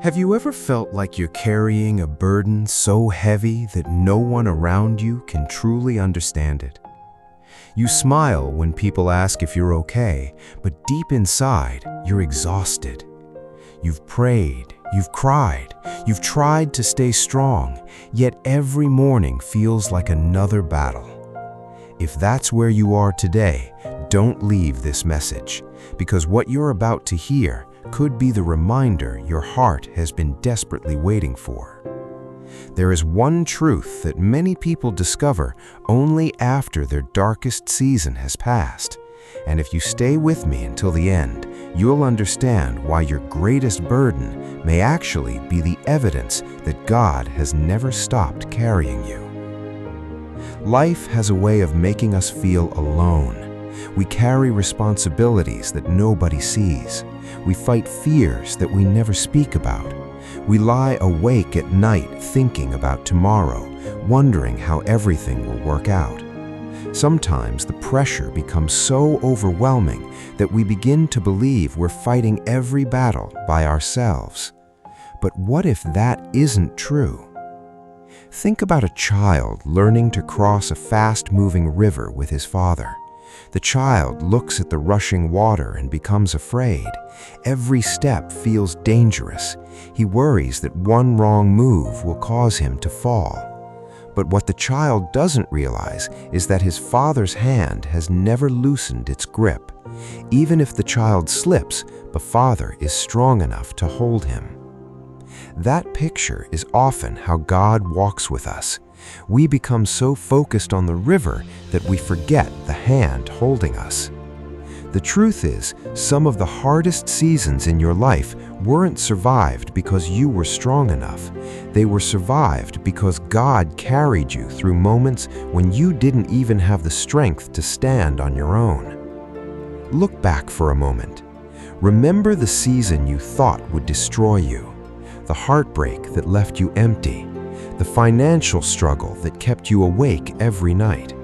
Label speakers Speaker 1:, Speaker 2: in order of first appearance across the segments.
Speaker 1: Have you ever felt like you're carrying a burden so heavy that no one around you can truly understand it? You smile when people ask if you're okay, but deep inside, you're exhausted. You've prayed, you've cried, you've tried to stay strong, yet every morning feels like another battle. If that's where you are today, don't leave this message, because what you're about to hear could be the reminder your heart has been desperately waiting for. There is one truth that many people discover only after their darkest season has passed, and if you stay with me until the end, you'll understand why your greatest burden may actually be the evidence that God has never stopped carrying you. Life has a way of making us feel alone. We carry responsibilities that nobody sees. We fight fears that we never speak about. We lie awake at night thinking about tomorrow, wondering how everything will work out. Sometimes the pressure becomes so overwhelming that we begin to believe we're fighting every battle by ourselves. But what if that isn't true? Think about a child learning to cross a fast-moving river with his father. The child looks at the rushing water and becomes afraid. Every step feels dangerous. He worries that one wrong move will cause him to fall. But what the child doesn't realize is that his father's hand has never loosened its grip. Even if the child slips, the father is strong enough to hold him. That picture is often how God walks with us. We become so focused on the river that we forget the hand holding us. The truth is, some of the hardest seasons in your life weren't survived because you were strong enough. They were survived because God carried you through moments when you didn't even have the strength to stand on your own. Look back for a moment. Remember the season you thought would destroy you, the heartbreak that left you empty, the financial struggle that kept you awake every night,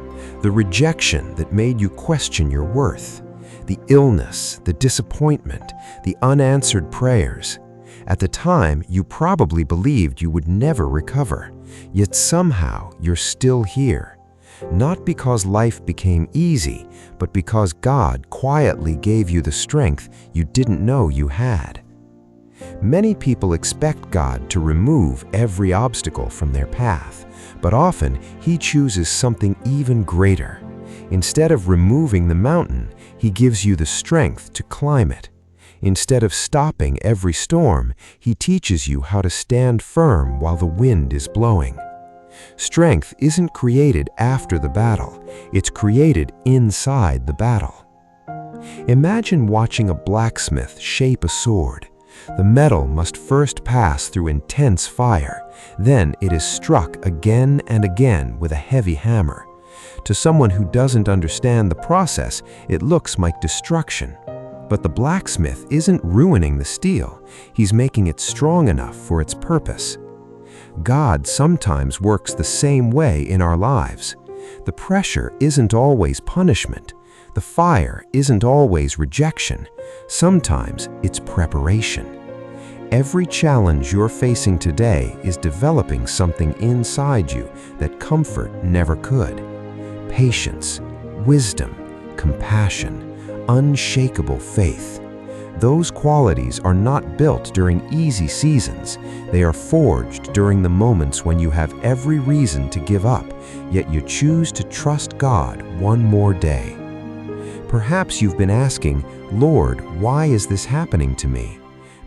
Speaker 1: the rejection that made you question your worth, the illness, the disappointment, the unanswered prayers. At the time, you probably believed you would never recover, yet somehow you're still here. Not because life became easy, but because God quietly gave you the strength you didn't know you had. Many people expect God to remove every obstacle from their path, but often He chooses something even greater. Instead of removing the mountain, He gives you the strength to climb it. Instead of stopping every storm, He teaches you how to stand firm while the wind is blowing. Strength isn't created after the battle, it's created inside the battle. Imagine watching a blacksmith shape a sword. The metal must first pass through intense fire, then it is struck again and again with a heavy hammer. To someone who doesn't understand the process, it looks like destruction. But the blacksmith isn't ruining the steel, he's making it strong enough for its purpose. God sometimes works the same way in our lives. The pressure isn't always punishment. The fire isn't always rejection. Sometimes it's preparation. Every challenge you're facing today is developing something inside you that comfort never could. Patience, wisdom, compassion, unshakable faith. Those qualities are not built during easy seasons. They are forged during the moments when you have every reason to give up, yet you choose to trust God one more day. Perhaps you've been asking, Lord, why is this happening to me?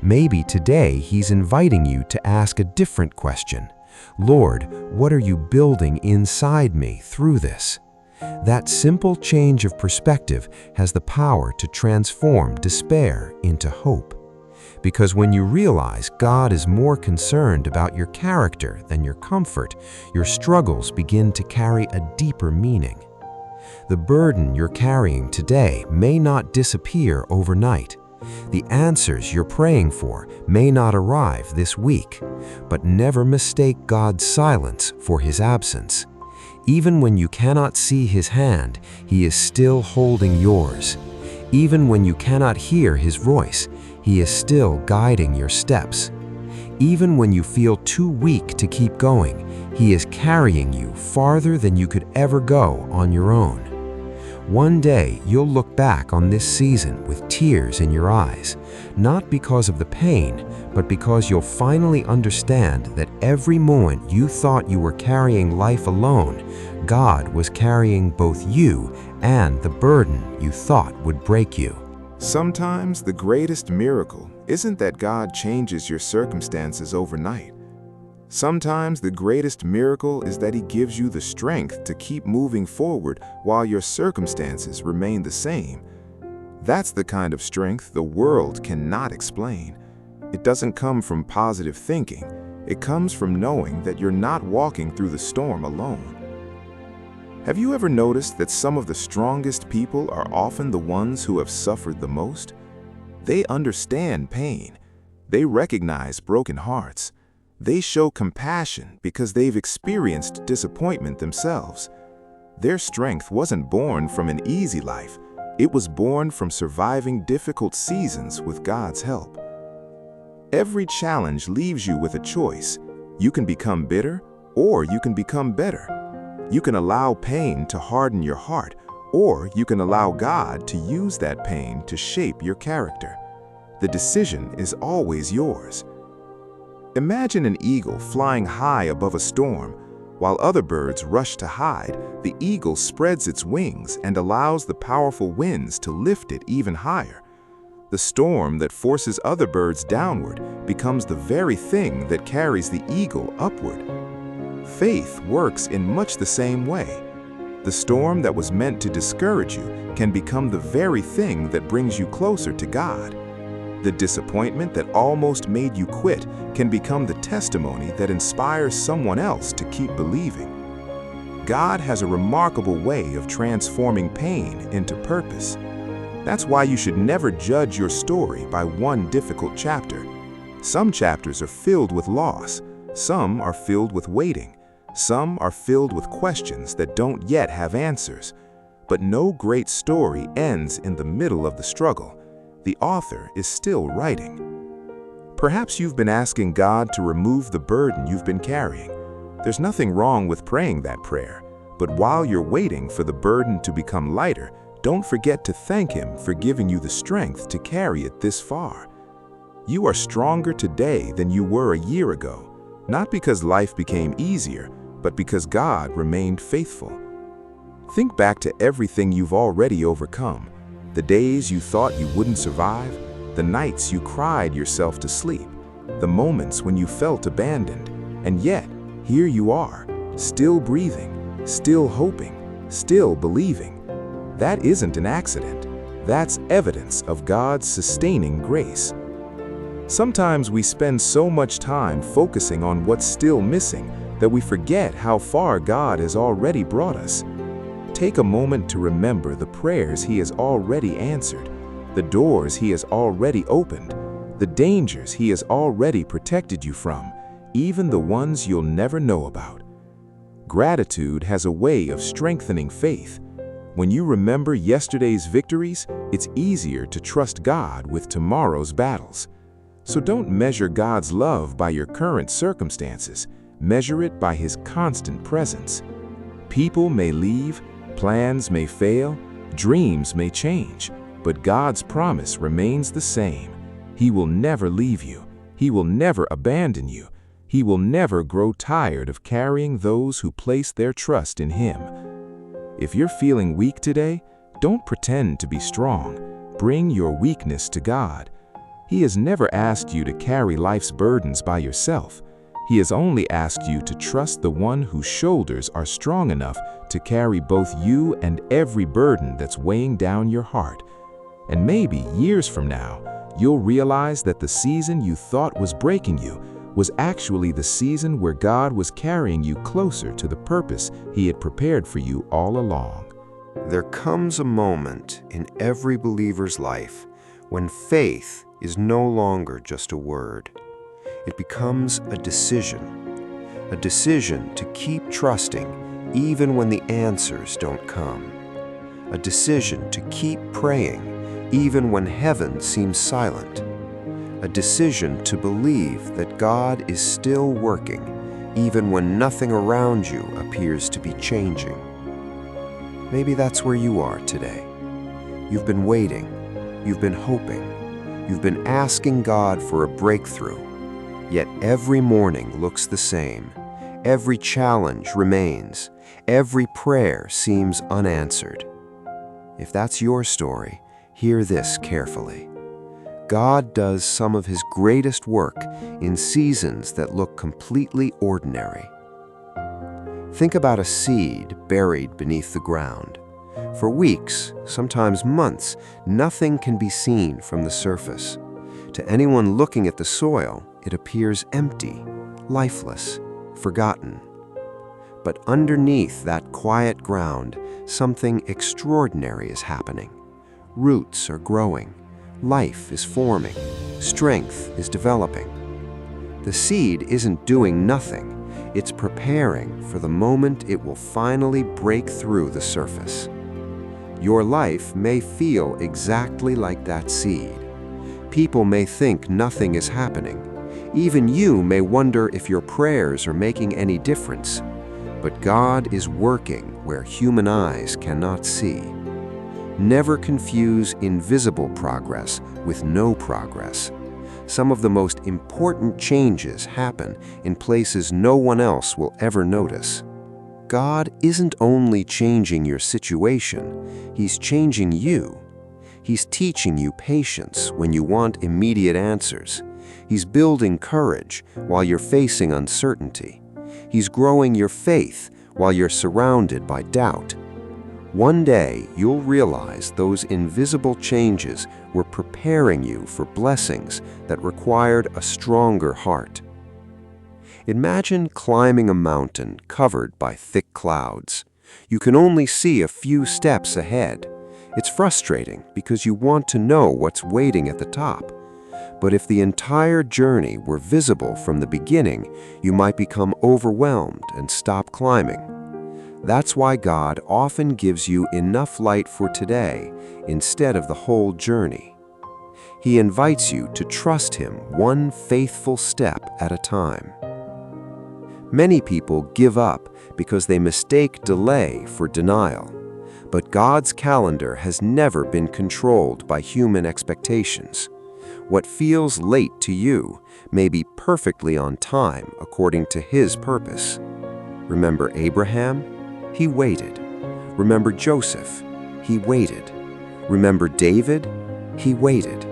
Speaker 1: Maybe today He's inviting you to ask a different question. Lord, what are you building inside me through this? That simple change of perspective has the power to transform despair into hope. Because when you realize God is more concerned about your character than your comfort, your struggles begin to carry a deeper meaning. The burden you're carrying today may not disappear overnight. The answers you're praying for may not arrive this week, but never mistake God's silence for His absence. Even when you cannot see His hand, He is still holding yours. Even when you cannot hear His voice, He is still guiding your steps. Even when you feel too weak to keep going, He is carrying you farther than you could ever go on your own. One day, you'll look back on this season with tears in your eyes, not because of the pain, but because you'll finally understand that every moment you thought you were carrying life alone, God was carrying both you and the burden you thought would break you.
Speaker 2: Sometimes the greatest miracle isn't that God changes your circumstances overnight. Sometimes the greatest miracle is that He gives you the strength to keep moving forward while your circumstances remain the same. That's the kind of strength the world cannot explain. It doesn't come from positive thinking. It comes from knowing that you're not walking through the storm alone. Have you ever noticed that some of the strongest people are often the ones who have suffered the most? They understand pain. They recognize broken hearts. They show compassion because they've experienced disappointment themselves. Their strength wasn't born from an easy life. It was born from surviving difficult seasons with God's help. Every challenge leaves you with a choice. You can become bitter, or you can become better. You can allow pain to harden your heart, or you can allow God to use that pain to shape your character. The decision is always yours. Imagine an eagle flying high above a storm. While other birds rush to hide, the eagle spreads its wings and allows the powerful winds to lift it even higher. The storm that forces other birds downward becomes the very thing that carries the eagle upward. Faith works in much the same way. The storm that was meant to discourage you can become the very thing that brings you closer to God. The disappointment that almost made you quit can become the testimony that inspires someone else to keep believing. God has a remarkable way of transforming pain into purpose. That's why you should never judge your story by one difficult chapter. Some chapters are filled with loss. Some are filled with waiting. Some are filled with questions that don't yet have answers. But no great story ends in the middle of the struggle. The author is still writing. Perhaps you've been asking God to remove the burden you've been carrying. There's nothing wrong with praying that prayer, but while you're waiting for the burden to become lighter, don't forget to thank Him for giving you the strength to carry it this far. You are stronger today than you were a year ago, not because life became easier, but because God remained faithful. Think back to everything you've already overcome. The days you thought you wouldn't survive, the nights you cried yourself to sleep, the moments when you felt abandoned, and yet, here you are, still breathing, still hoping, still believing. That isn't an accident. That's evidence of God's sustaining grace. Sometimes we spend so much time focusing on what's still missing that we forget how far God has already brought us. Take a moment to remember the prayers He has already answered, the doors He has already opened, the dangers He has already protected you from, even the ones you'll never know about. Gratitude has a way of strengthening faith. When you remember yesterday's victories, it's easier to trust God with tomorrow's battles. So don't measure God's love by your current circumstances. Measure it by His constant presence. People may leave, plans may fail, dreams may change, but God's promise remains the same. He will never leave you. He will never abandon you. He will never grow tired of carrying those who place their trust in Him. If you're feeling weak today, don't pretend to be strong. Bring your weakness to God. He has never asked you to carry life's burdens by yourself. He has only asked you to trust the one whose shoulders are strong enough to carry both you and every burden that's weighing down your heart. And maybe years from now, you'll realize that the season you thought was breaking you was actually the season where God was carrying you closer to the purpose He had prepared for you all along.
Speaker 3: There comes a moment in every believer's life when faith is no longer just a word. It becomes a decision to keep trusting even when the answers don't come, a decision to keep praying even when heaven seems silent, a decision to believe that God is still working, even when nothing around you appears to be changing. Maybe that's where you are today. You've been waiting, you've been hoping, you've been asking God for a breakthrough, yet every morning looks the same. Every challenge remains. Every prayer seems unanswered. If that's your story, hear this carefully. God does some of His greatest work in seasons that look completely ordinary. Think about a seed buried beneath the ground. For weeks, sometimes months, nothing can be seen from the surface. To anyone looking at the soil, it appears empty, lifeless, forgotten. But underneath that quiet ground, something extraordinary is happening. Roots are growing, life is forming, strength is developing. The seed isn't doing nothing, it's preparing for the moment it will finally break through the surface. Your life may feel exactly like that seed. People may think nothing is happening. Even you may wonder if your prayers are making any difference. But God is working where human eyes cannot see. Never confuse invisible progress with no progress. Some of the most important changes happen in places no one else will ever notice. God isn't only changing your situation, He's changing you. He's teaching you patience when you want immediate answers. He's building courage while you're facing uncertainty. He's growing your faith while you're surrounded by doubt. One day, you'll realize those invisible changes were preparing you for blessings that required a stronger heart. Imagine climbing a mountain covered by thick clouds. You can only see a few steps ahead. It's frustrating because you want to know what's waiting at the top. But if the entire journey were visible from the beginning, you might become overwhelmed and stop climbing. That's why God often gives you enough light for today instead of the whole journey. He invites you to trust Him one faithful step at a time. Many people give up because they mistake delay for denial. But God's calendar has never been controlled by human expectations. What feels late to you may be perfectly on time according to His purpose. Remember Abraham? He waited. Remember Joseph? He waited. Remember David? He waited.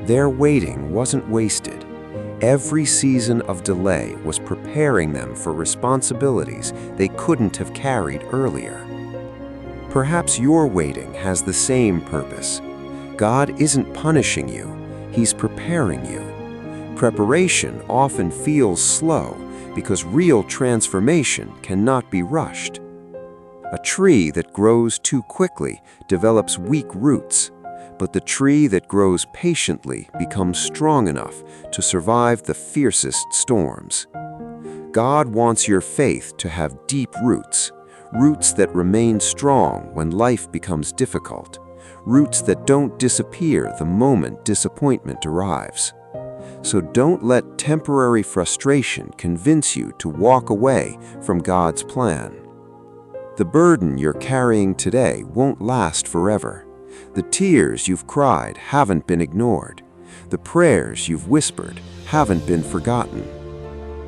Speaker 3: Their waiting wasn't wasted. Every season of delay was preparing them for responsibilities they couldn't have carried earlier. Perhaps your waiting has the same purpose. God isn't punishing you, He's preparing you. Preparation often feels slow because real transformation cannot be rushed. A tree that grows too quickly develops weak roots, but the tree that grows patiently becomes strong enough to survive the fiercest storms. God wants your faith to have deep roots, roots that remain strong when life becomes difficult, roots that don't disappear the moment disappointment arrives. So don't let temporary frustration convince you to walk away from God's plan. The burden you're carrying today won't last forever. The tears you've cried haven't been ignored. The prayers you've whispered haven't been forgotten.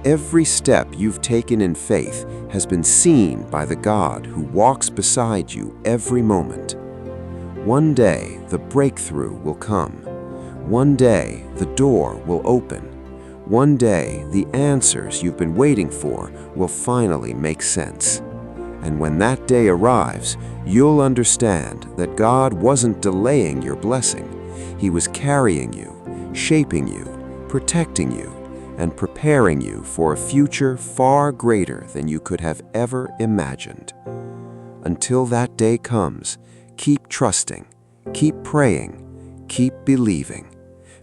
Speaker 3: Every step you've taken in faith has been seen by the God who walks beside you every moment. One day, the breakthrough will come. One day, the door will open. One day, the answers you've been waiting for will finally make sense. And when that day arrives, you'll understand that God wasn't delaying your blessing. He was carrying you, shaping you, protecting you, and preparing you for a future far greater than you could have ever imagined. Until that day comes, keep trusting, keep praying, keep believing,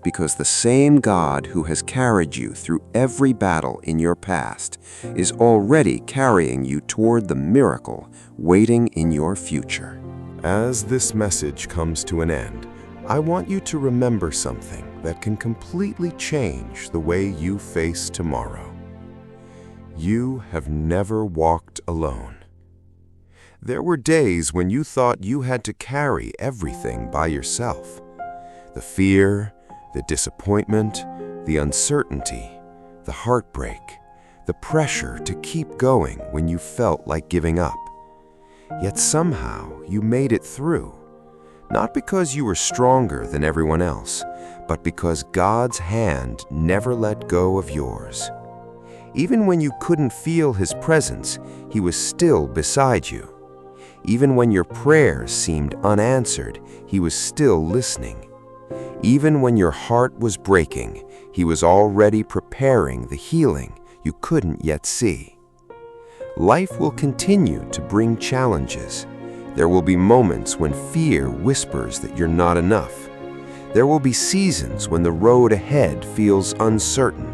Speaker 3: because the same God who has carried you through every battle in your past is already carrying you toward the miracle waiting in your future.
Speaker 2: As this message comes to an end, I want you to remember something.
Speaker 3: that can completely change the way you face tomorrow. You have never walked alone. There were days when you thought you had to carry everything by yourself. The fear, the disappointment, the uncertainty, the heartbreak, the pressure to keep going when you felt like giving up. Yet somehow you made it through, not because you were stronger than everyone else, but because God's hand never let go of yours. Even when you couldn't feel His presence, He was still beside you. Even when your prayers seemed unanswered, He was still listening. Even when your heart was breaking, He was already preparing the healing you couldn't yet see. Life will continue to bring challenges. There will be moments when fear whispers that you're not enough. There will be seasons when the road ahead feels uncertain.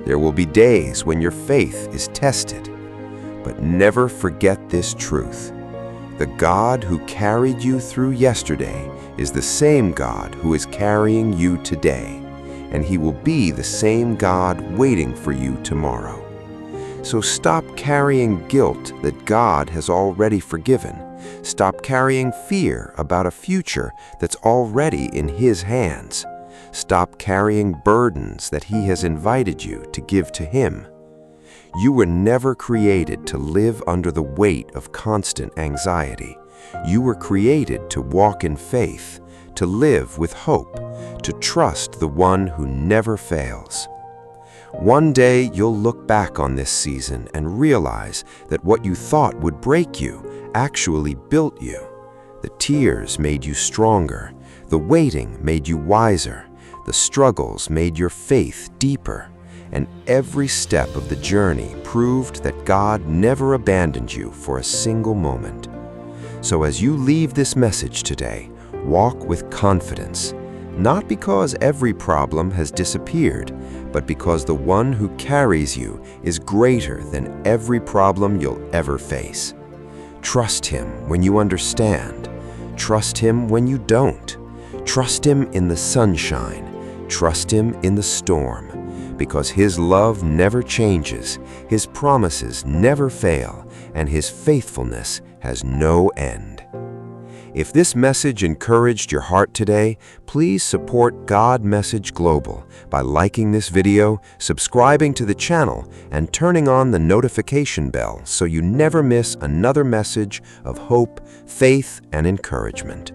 Speaker 3: There will be days when your faith is tested. But never forget this truth. The God who carried you through yesterday is the same God who is carrying you today, and He will be the same God waiting for you tomorrow. So stop carrying guilt that God has already forgiven. Stop carrying fear about a future that's already in His hands. Stop carrying burdens that He has invited you to give to Him. You were never created to live under the weight of constant anxiety. You were created to walk in faith, to live with hope, to trust the one who never fails. One day you'll look back on this season and realize that what you thought would break you actually built you. The tears made you stronger. The waiting made you wiser. The struggles made your faith deeper. And every step of the journey proved that God never abandoned you for a single moment. So as you leave this message today, walk with confidence, not because every problem has disappeared, but because the one who carries you is greater than every problem you'll ever face. Trust Him when you understand. Trust Him when you don't. Trust Him in the sunshine. Trust Him in the storm, because His love never changes, His promises never fail, and His faithfulness has no end. If this message encouraged your heart today, please support God Message Global by liking this video, subscribing to the channel, and turning on the notification bell so you never miss another message of hope, faith, and encouragement.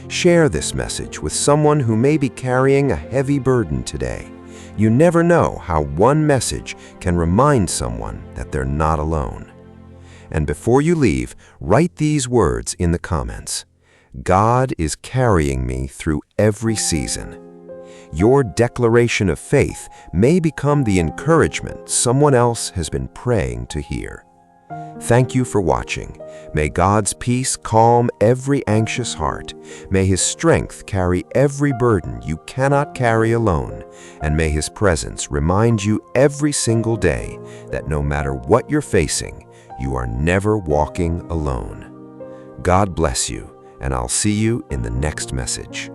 Speaker 3: Share this message with someone who may be carrying a heavy burden today. You never know how one message can remind someone that they're not alone. And before you leave, write these words in the comments. God is carrying me through every season. Your declaration of faith may become the encouragement someone else has been praying to hear. Thank you for watching. May God's peace calm every anxious heart. May His strength carry every burden you cannot carry alone. And may His presence remind you every single day that no matter what you're facing, you are never walking alone. God bless you, and I'll see you in the next message.